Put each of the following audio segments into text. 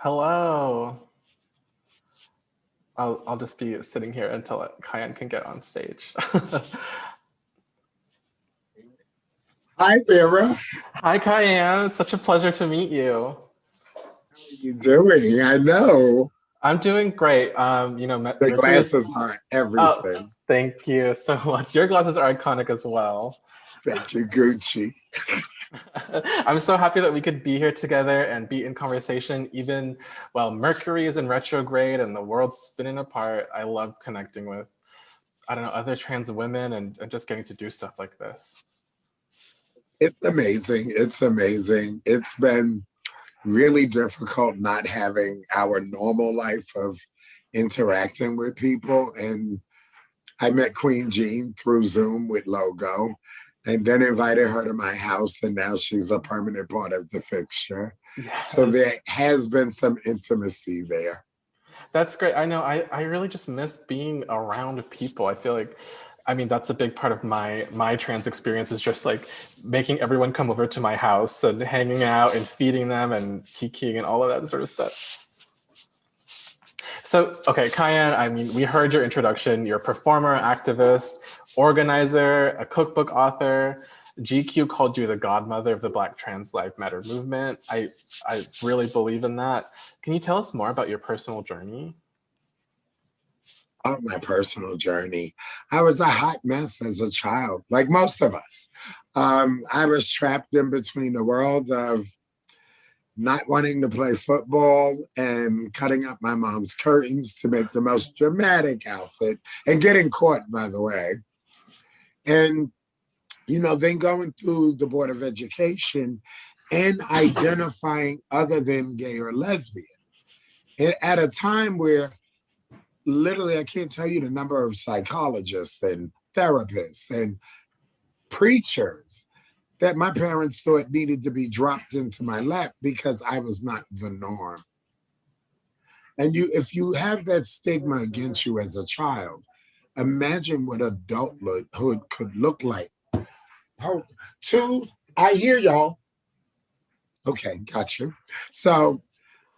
Hello. I'll just be sitting here until Cayenne can get on stage. Hi, Vera. Hi, Cayenne. It's such a pleasure to meet you. How are you doing? I know. I'm doing great. The Mercury is. glasses are Oh, everything. thank you so much. Your glasses are iconic as well. Thank you, Gucci. I'm so happy that we could be here together and be in conversation, even while Mercury is in retrograde and the world's spinning apart. I love connecting with, other trans women and just getting to do stuff like this. It's amazing. It's amazing. It's been really difficult not having our normal life of interacting with people. And I met Queen Jean through Zoom with Logo, and then invited her to my house, and now she's a permanent part of the fixture. Yes. So there has been some intimacy there. That's great. I know I really just miss being around people. I feel like, that's a big part of my trans experience is just like making everyone come over to my house and hanging out and feeding them and kikiing and all of that sort of stuff. So, okay, Cayenne, we heard your introduction. You're a performer, activist, organizer, a cookbook author. GQ called you the godmother of the Black Trans Lives Matter movement. I really believe in that. Can you tell us more about your personal journey? Oh, my personal journey. I was a hot mess as a child, like most of us. I was trapped in between the world of not wanting to play football and cutting up my mom's curtains to make the most dramatic outfit and getting caught, by the way. And, then going through the Board of Education and identifying other than gay or lesbian. And at a time where literally I can't tell you the number of psychologists and therapists and preachers that my parents thought needed to be dropped into my lap because I was not the norm. And if you have that stigma against you as a child, imagine what adulthood could look like. I hear y'all. Okay, got you. So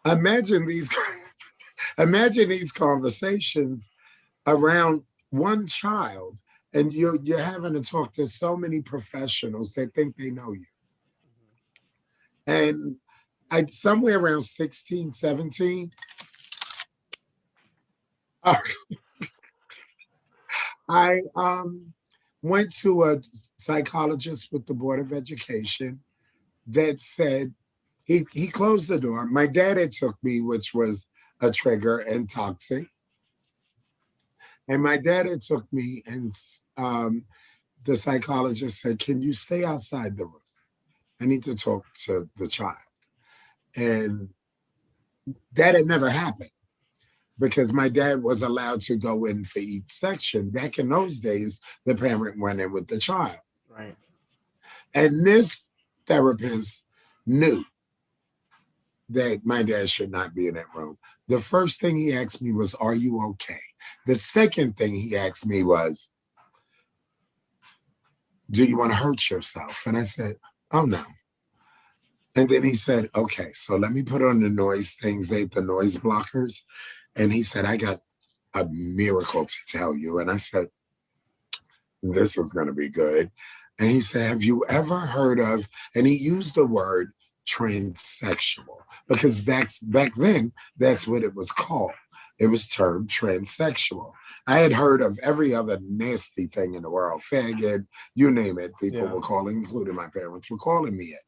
imagine these conversations around one child, and you're having to talk to so many professionals that think they know you. And somewhere around 16, 17, I went to a psychologist with the Board of Education that said, he closed the door. My dad had took me, which was a trigger and toxic. And my dad had took me, and the psychologist said, can you stay outside the room? I need to talk to the child. And that had never happened because my dad was allowed to go in for each section. Back in those days, the parent went in with the child. Right. And this therapist knew that my dad should not be in that room. The first thing he asked me was, are you okay? The second thing he asked me was, do you want to hurt yourself? And I said, oh, no. And then he said, okay, so let me put on the noise things, the noise blockers. And he said, I got a miracle to tell you. And I said, this is going to be good. And he said, have you ever heard of, and he used the word transsexual, because back then, that's what it was called. It was termed transsexual. I had heard of every other nasty thing in the world, faggot, you name it, people were calling, including my parents, were calling me it.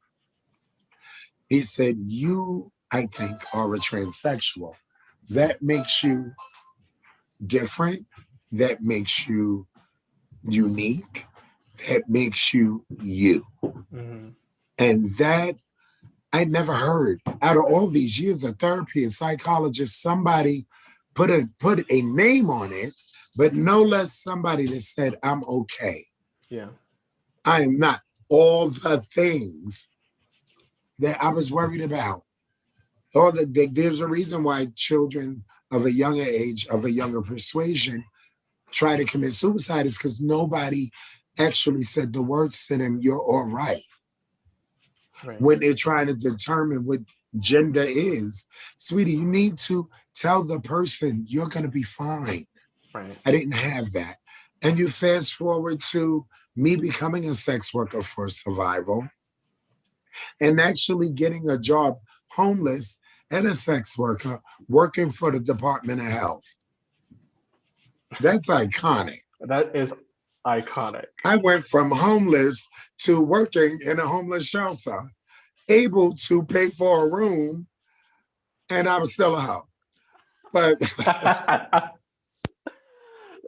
He said, you, I think, are a transsexual. That makes you different. That makes you unique. That makes you you. Mm-hmm. And that I never heard. Out of all these years of therapy and psychologists, somebody put a name on it, but no less somebody that said, I'm okay. Yeah. I am not all the things that I was worried about. There's a reason why children of a younger age, of a younger persuasion, try to commit suicide, is because nobody actually said the words to them, you're all right. Right. When they're trying to determine what gender is, sweetie, you need to tell the person you're going to be fine. Right. I didn't have that. And you fast forward to me becoming a sex worker for survival and actually getting a job homeless and a sex worker working for the Department of Health. That's iconic. That is iconic. I went from homeless to working in a homeless shelter, able to pay for a room, and I was still a hoe. But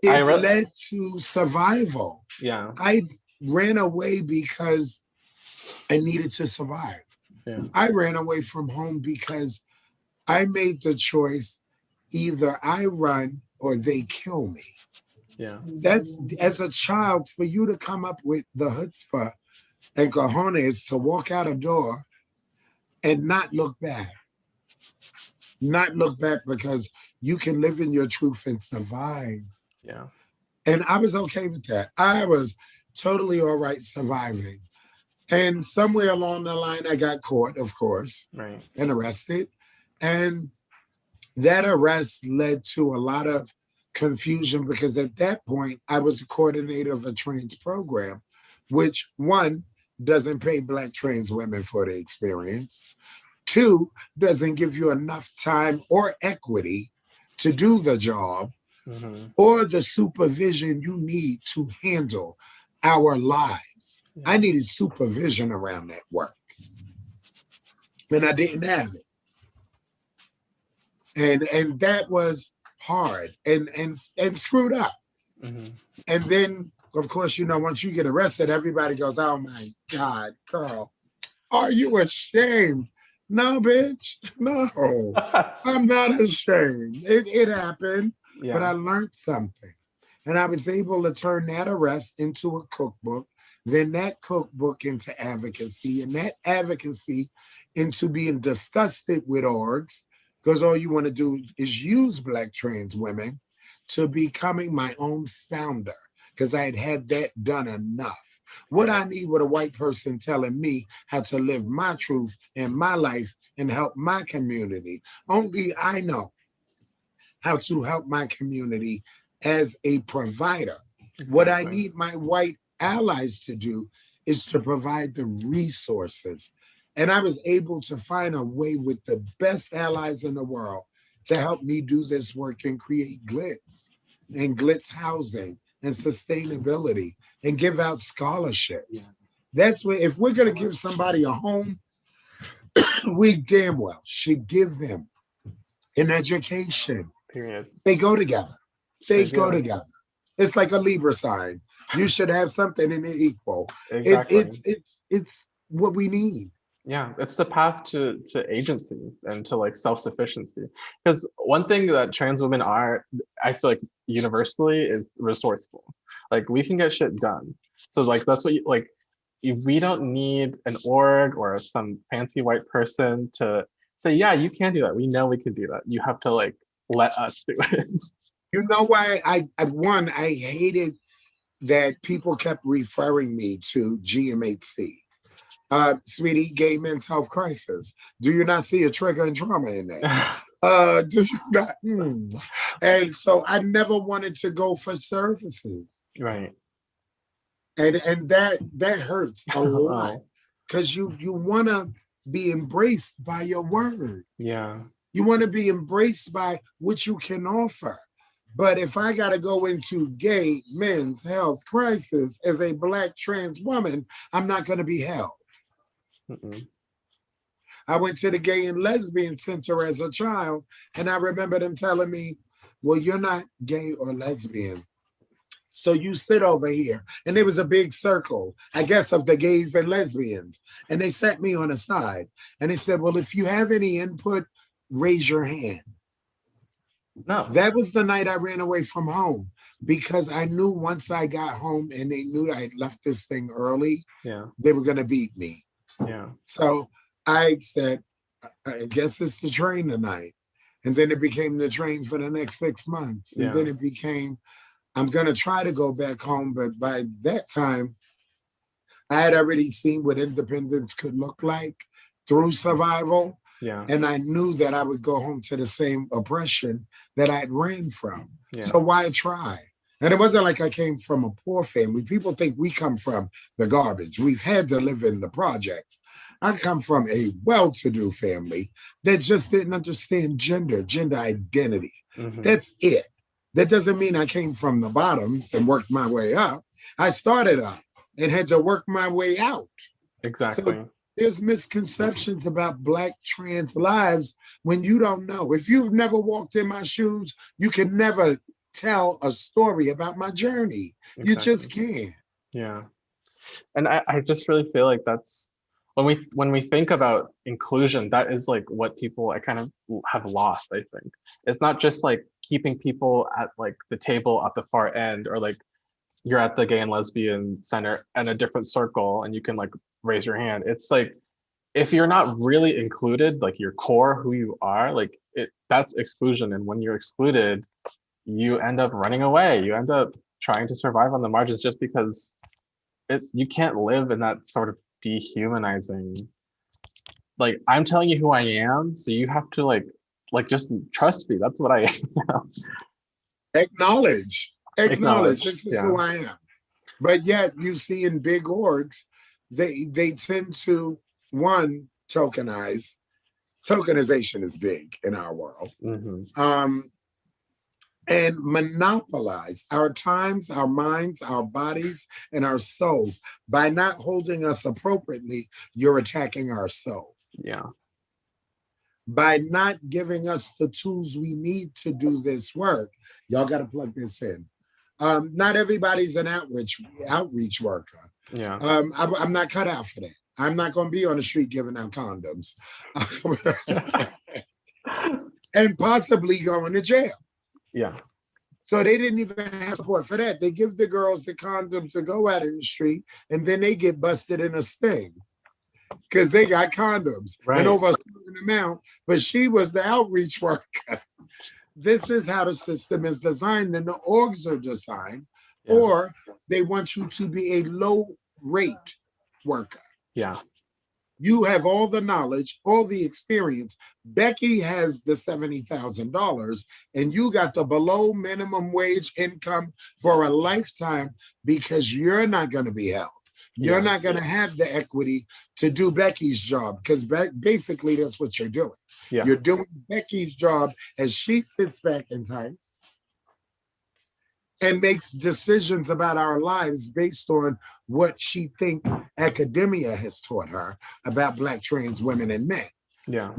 it led to survival. Yeah. I ran away because I needed to survive. Yeah. I ran away from home because I made the choice, either I run or they kill me. Yeah. That's, as a child, for you to come up with the chutzpah and cojones to walk out a door and not look back. Not look back, because you can live in your truth and survive. Yeah. And I was okay with that. I was totally all right surviving. And somewhere along the line, I got caught, of course, right, and arrested. And that arrest led to a lot of confusion, because at that point, I was the coordinator of a trans program, which, one, doesn't pay Black trans women for the experience. Two, doesn't give you enough time or equity to do the job or the supervision you need to handle our lives. Yeah. I needed supervision around that work, and I didn't have it. And that was hard and screwed up. And then, of course, you know, once you get arrested, everybody goes, "Oh my God, girl, are you ashamed?" No, bitch, no, I'm not ashamed. It happened, yeah. But I learned something. And I was able to turn that arrest into a cookbook, then that cookbook into advocacy, and that advocacy into being disgusted with orgs, because all you want to do is use Black trans women, to becoming my own founder, because I had that done enough. What I need with a white person telling me how to live my truth in my life and help my community. Only I know how to help my community as a provider. Exactly. What I need my white allies to do is to provide the resources. And I was able to find a way with the best allies in the world to help me do this work and create GLITS and GLITS housing and sustainability and give out scholarships. Yeah. That's where, if we're going to give somebody a home, we damn well should give them an education. Period. They go together. They go together. It's like a Libra sign. You should have something in it equal. Exactly. It's what we need. Yeah, it's the path to agency and to like self-sufficiency. Because one thing that trans women are, I feel like universally, is resourceful. Like we can get shit done. So like that's what you like. We don't need an org or some fancy white person to say, yeah, you can do that. We know we can do that. You have to like let us do it. You know why I hated that people kept referring me to GMHC. Sweetie, gay men's health crisis. Do you not see a trigger and trauma in that? Do you not? And so I never wanted to go for services. Right. And that hurts a lot, because you want to be embraced by your word. Yeah. You want to be embraced by what you can offer. But if I got to go into gay men's health crisis as a Black trans woman, I'm not going to be held. I went to the Gay and Lesbian Center as a child, and I remember them telling me, well, you're not gay or lesbian, so you sit over here. And there was a big circle, I guess, of the gays and lesbians. And they sat me on the side, and they said, well, if you have any input, raise your hand. No. That was the night I ran away from home, because I knew once I got home and they knew I had left this thing early, yeah, they were going to beat me. Yeah. So I said, I guess it's the train tonight. And then it became the train for the next 6 months. And then it became, I'm going to try to go back home. But by that time, I had already seen what independence could look like through survival. Yeah. And I knew that I would go home to the same oppression that I'd ran from. Yeah. So why try? And it wasn't like I came from a poor family. People think we come from the garbage. We've had to live in the projects. I come from a well-to-do family that just didn't understand gender identity. Mm-hmm. That's it. That doesn't mean I came from the bottoms and worked my way up. I started up and had to work my way out. Exactly. So there's misconceptions about Black trans lives when you don't know. If you've never walked in my shoes, you can never tell a story about my journey. Exactly. You just can't. Yeah. And I just really feel like that's when we think about inclusion, that is like what people I kind of have lost, I think. It's not just like keeping people at like the table at the far end, or like you're at the gay and lesbian center in a different circle and you can like raise your hand. It's like if you're not really included, like your core, who you are, like that's exclusion. And when you're excluded, you end up running away. You end up trying to survive on the margins just because you can't live in that sort of dehumanizing, like I'm telling you who I am, so you have to like just trust me. That's what I am. Acknowledge. This is yeah. who I am. But yet you see in big orgs, they tend to tokenize. Tokenization is big in our world. Mm-hmm. And monopolize our times, our minds, our bodies, and our souls. By not holding us appropriately, you're attacking our soul. Yeah. By not giving us the tools we need to do this work, y'all got to plug this in. Not everybody's an outreach worker. Yeah. I'm not cut out for that. I'm not going to be on the street giving out condoms and possibly going to jail. Yeah. So they didn't even have support for that. They give the girls the condoms to go out in the street, and then they get busted in a sting because they got condoms and over a certain amount. But she was the outreach worker. This is how the system is designed, and the orgs are designed, or they want you to be a low rate worker. Yeah. You have all the knowledge, all the experience. Becky has the $70,000, and you got the below minimum wage income for a lifetime because you're not going to be held. You're not going to have the equity to do Becky's job because basically that's what you're doing. Yeah. You're doing Becky's job as she sits back in tights and makes decisions about our lives based on what she thinks academia has taught her about Black trans women and men. Yeah.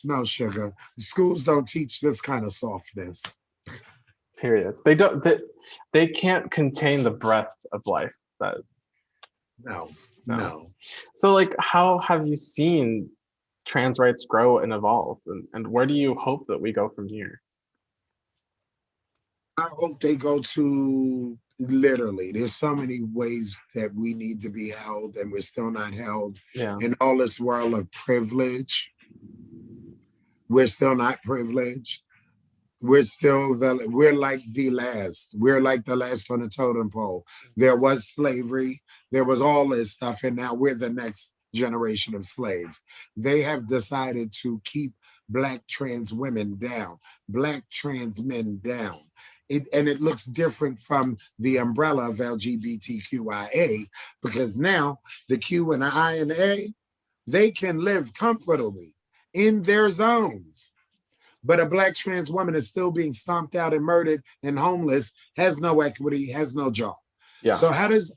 No, sugar. Schools don't teach this kind of softness. Period. They can't contain the breadth of life. No. So like, how have you seen trans rights grow and evolve? And where do you hope that we go from here? I hope they go to literally. There's so many ways that we need to be held, and we're still not held. Yeah. In all this world of privilege, we're still not privileged. We're like the last. We're like the last on the totem pole. There was slavery. There was all this stuff, and now we're the next generation of slaves. They have decided to keep Black trans women down, Black trans men down. It looks different from the umbrella of LGBTQIA because now the Q and the I and the A, they can live comfortably in their zones. But a Black trans woman is still being stomped out and murdered and homeless, has no equity, has no job. Yeah. So how does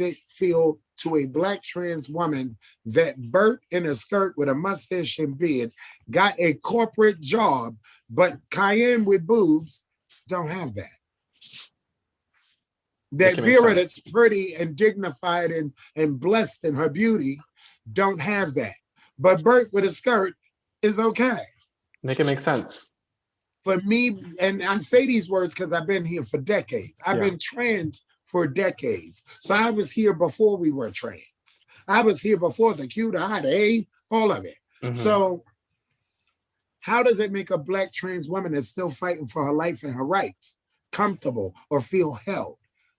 it feel to a Black trans woman that Bert in a skirt with a mustache and beard got a corporate job, but Cayenne with boobs don't have that? That Vera that's pretty and dignified and blessed in her beauty don't have that. But Bert with a skirt is okay. Make it make sense. For me, and I say these words because I've been here for decades. I've been trans for decades. So I was here before we were trans. I was here before the Q, the I, the A, all of it. Mm-hmm. So how does it make a Black trans woman that's still fighting for her life and her rights comfortable or feel held?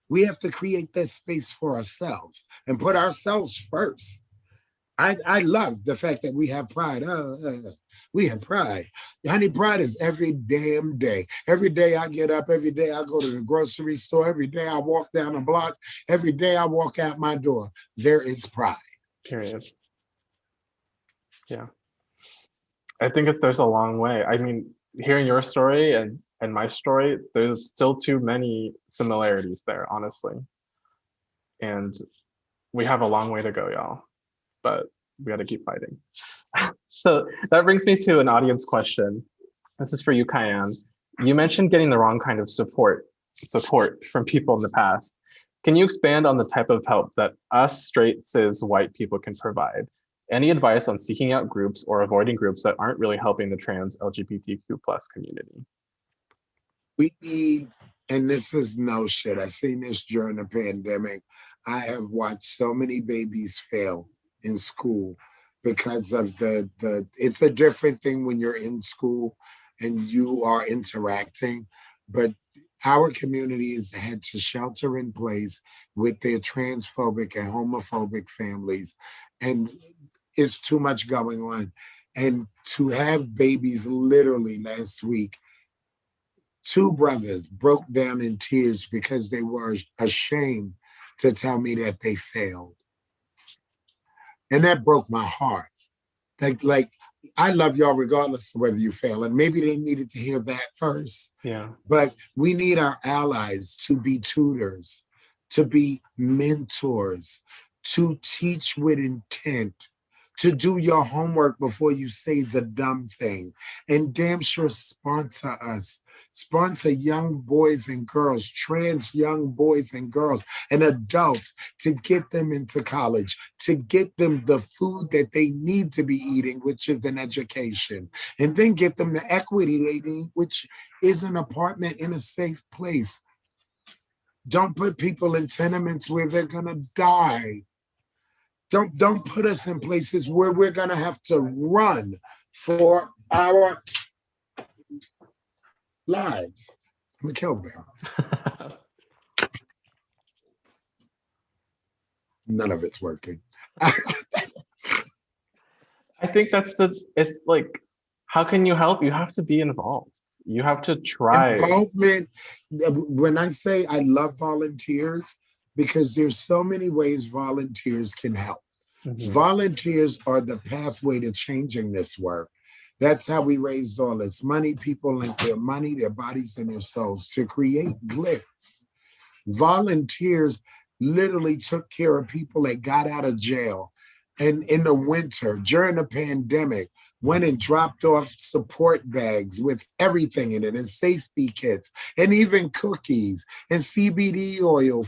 We have to create that space for ourselves and put ourselves first. I love the fact that we have pride. We have pride. Honey, pride is every damn day. Every day I get up, every day I go to the grocery store, every day I walk down the block, every day I walk out my door. There is pride. Period. Yeah. I think there's a long way. I mean, hearing your story and my story, there's still too many similarities there, honestly. And we have a long way to go, y'all, but we got to keep fighting. So that brings me to an audience question. This is for you, Cayenne. You mentioned getting the wrong kind of support from people in the past. Can you expand on the type of help that us straight cis white people can provide? Any advice on seeking out groups or avoiding groups that aren't really helping the trans LGBTQ plus community? We need, and this is no shit. I seen this during the pandemic. I have watched so many babies fail in school because of it's a different thing when you're in school and you are interacting, but our community has had to shelter in place with their transphobic and homophobic families, and it's too much going on. And to have babies literally last week, two brothers broke down in tears because they were ashamed to tell me that they failed. And that broke my heart. Like I love y'all regardless of whether you fail. And maybe they needed to hear that first. Yeah. But we need our allies to be tutors, to be mentors, to teach with intent, to do your homework before you say the dumb thing. And damn sure sponsor us. Sponsor young boys and girls, trans young boys and girls, and adults to get them into college, to get them the food that they need to be eating, which is an education, and then get them the equity they need, which is an apartment in a safe place. Don't put people in tenements where they're gonna die. Don't put us in places where we're gonna have to run for our lives. I'm gonna kill them. None of it's working. I think it's like, how can you help? You have to be involved. You have to try. Involvement, when I say I love volunteers, because there's so many ways volunteers can help. Mm-hmm. Volunteers are the pathway to changing this work. That's how we raised all this money. People lent their money, their bodies, and their souls to create GLITS. Volunteers literally took care of people that got out of jail. And in the winter, during the pandemic, went and dropped off support bags with everything in it, and safety kits, and even cookies and CBD oil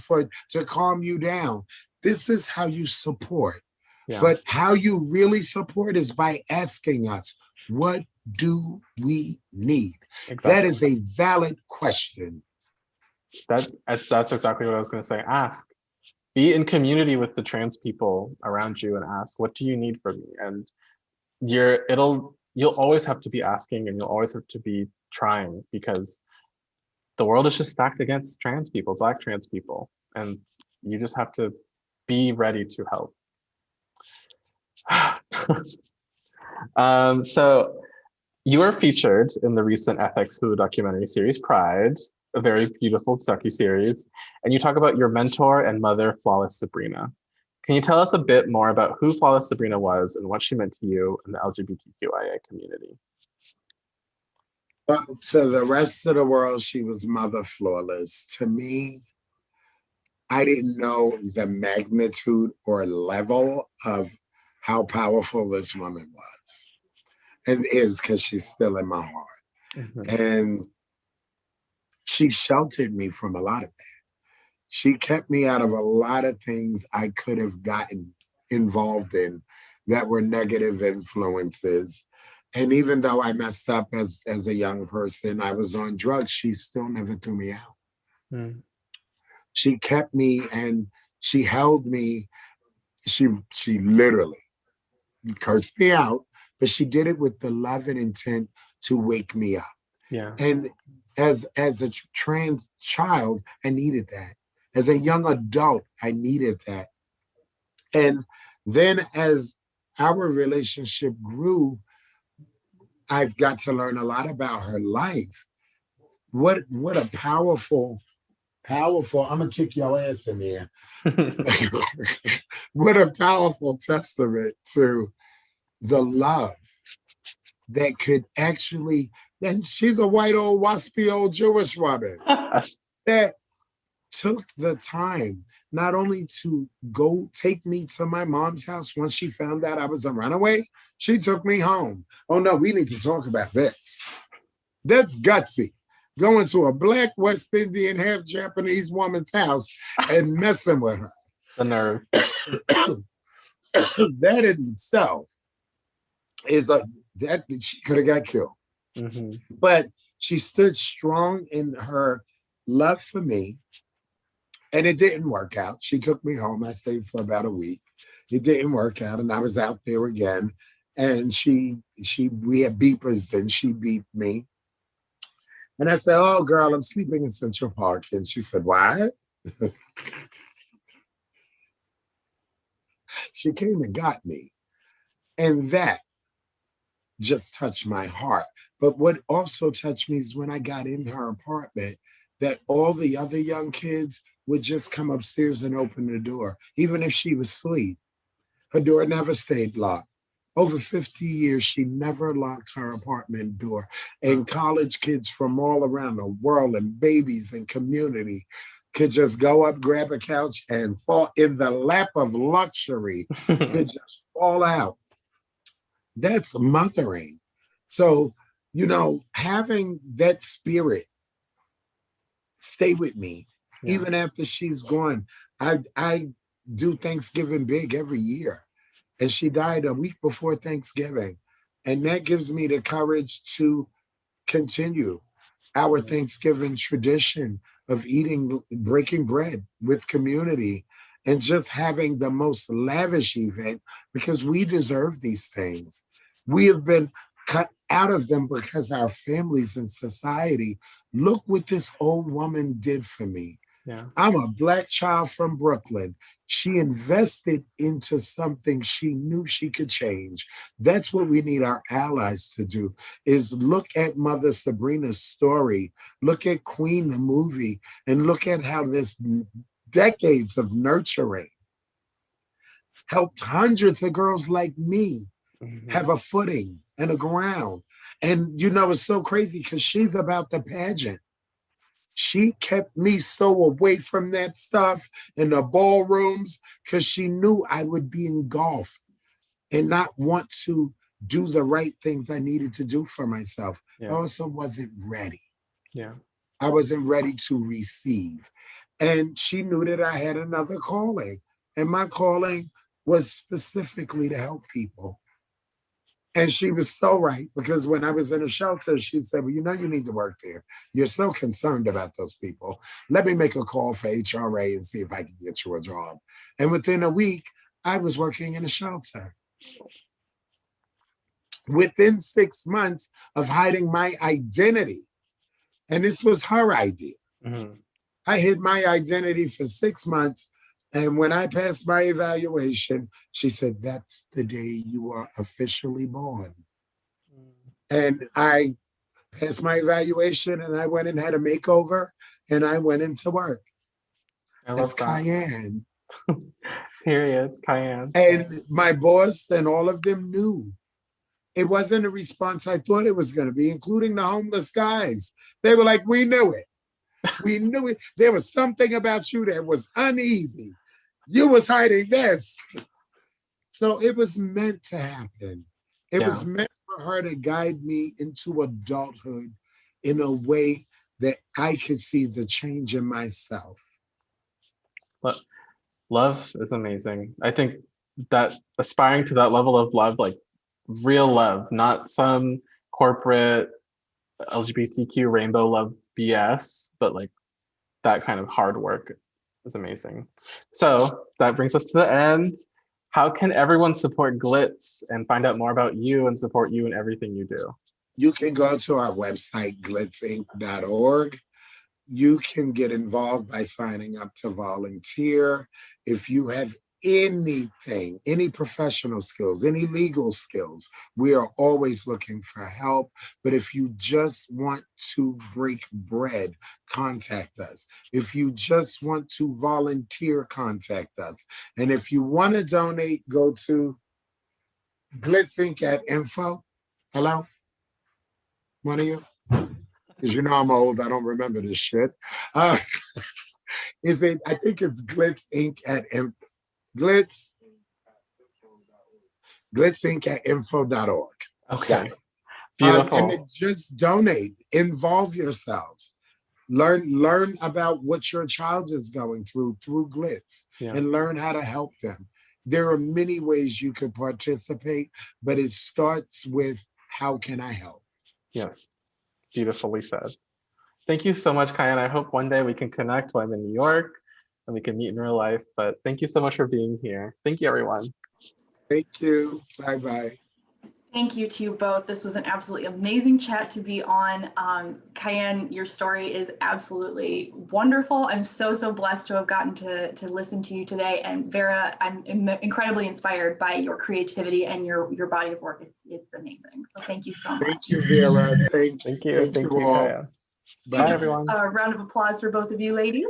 to calm you down. This is how you support. Yeah. But how you really support is by asking us, what do we need? Exactly. That is a valid question. That's exactly what I was going to say. Ask. Be in community with the trans people around you and ask, what do you need from me? And you'll always have to be asking, and you'll always have to be trying, because the world is just stacked against trans people, Black trans people, and you just have to be ready to help. So you were featured in the recent FX Hulu documentary series Pride, a very beautiful docuseries, and you talk about your mentor and mother, Flawless Sabrina. Can you tell us a bit more about who Flawless Sabrina was and what she meant to you and the LGBTQIA community? Well, to the rest of the world, she was Mother Flawless. To me, I didn't know the magnitude or level of how powerful this woman was. And is, because she's still in my heart. Mm-hmm. And she sheltered me from a lot of that. She kept me out of a lot of things I could have gotten involved in that were negative influences. And even though I messed up as a young person, I was on drugs, she still never threw me out. Mm. She kept me and she held me. She literally cursed me out, but she did it with the love and intent to wake me up. Yeah. And as a trans child, I needed that. As a young adult, I needed that. And then as our relationship grew. I've got to learn a lot about her life. What a powerful, I'm gonna kick your ass in there. What a powerful testament to the love that could actually, and she's a white old waspy old Jewish woman that took the time not only to go take me to my mom's house once she found out I was a runaway, she took me home. Oh no, we need to talk about this. That's gutsy. Going to a Black West Indian, half Japanese woman's house and messing with her. The nerve. That in itself is that she could have got killed. Mm-hmm. But she stood strong in her love for me. And it didn't work out. She took me home. I stayed for about a week. It didn't work out. And I was out there again. And we had beepers, then she beeped me. And I said, oh, girl, I'm sleeping in Central Park. And she said, what? She came and got me. And that just touched my heart. But what also touched me is when I got in her apartment, that all the other young kids would just come upstairs and open the door, even if she was asleep. Her door never stayed locked. Over 50 years, she never locked her apartment door. And college kids from all around the world and babies and community could just go up, grab a couch, and fall in the lap of luxury, could just fall out. That's mothering. So, having that spirit stay with me, even after she's gone. I do Thanksgiving big every year. And she died a week before Thanksgiving. And that gives me the courage to continue our Thanksgiving tradition of breaking bread with community and just having the most lavish event because we deserve these things. We have been cut out of them because our families and society. Look what this old woman did for me. Yeah. I'm a Black child from Brooklyn. She invested into something she knew she could change. That's what we need our allies to do, is look at Mother Sabrina's story, look at Queen, the movie, and look at how this decades of nurturing helped hundreds of girls like me have a footing and a ground. And it's so crazy because she's about the pageant. She kept me so away from that stuff in the ballrooms because she knew I would be engulfed and not want to do the right things I needed to do for myself. Yeah. I also wasn't ready. Yeah. I wasn't ready to receive. And she knew that I had another calling. And my calling was specifically to help people. And she was so right, because when I was in a shelter, she said, well, you need to work there. You're so concerned about those people. Let me make a call for HRA and see if I can get you a job. And within a week, I was working in a shelter. Within 6 months of hiding my identity, and this was her idea. Mm-hmm. I hid my identity for 6 months. And when I passed my evaluation, she said, that's the day you are officially born. And I passed my evaluation and I went and had a makeover and I went into work. I love as Cayenne. Period. Cayenne. And my boss and all of them knew. It wasn't a response I thought it was going to be, including the homeless guys. They were like, we knew it. We knew it. There was something about you that was uneasy. You was hiding this. So it was meant to happen. It was meant for her to guide me into adulthood in a way that I could see the change in myself. Love is amazing. I think that aspiring to that level of love, like real love, not some corporate LGBTQ rainbow love BS, but like that kind of hard work is amazing. So that brings us to the end. How can everyone support GLITS and find out more about you and support you in everything you do? You can go to our website, glitsinc.org. You can get involved by signing up to volunteer. If you have anything, any professional skills, any legal skills. We are always looking for help. But if you just want to break bread, contact us. If you just want to volunteer, contact us. And if you want to donate, go to GLITS Inc. at info. Hello? One of you? Because you know I'm old, I don't remember this shit. Is it, I think it's GLITS Inc. at GLITS Inc. at info.org. Okay, beautiful. And then just donate, involve yourselves. Learn about what your child is going through GLITS, and learn how to help them. There are many ways you could participate, but it starts with, how can I help? Yes, beautifully said. Thank you so much, Ceyenne. I hope one day we can connect while I'm in New York and we can meet in real life, but thank you so much for being here. Thank you, everyone. Thank you. Bye-bye. Thank you to you both. This was an absolutely amazing chat to be on. Ceyenne, your story is absolutely wonderful. I'm so blessed to have gotten to listen to you today. And Vera, I'm incredibly inspired by your creativity and your body of work. It's amazing. So thank you so much. Thank you, Vera. Thank you Thank you, all. Ceyenne. Bye, everyone. A round of applause for both of you ladies.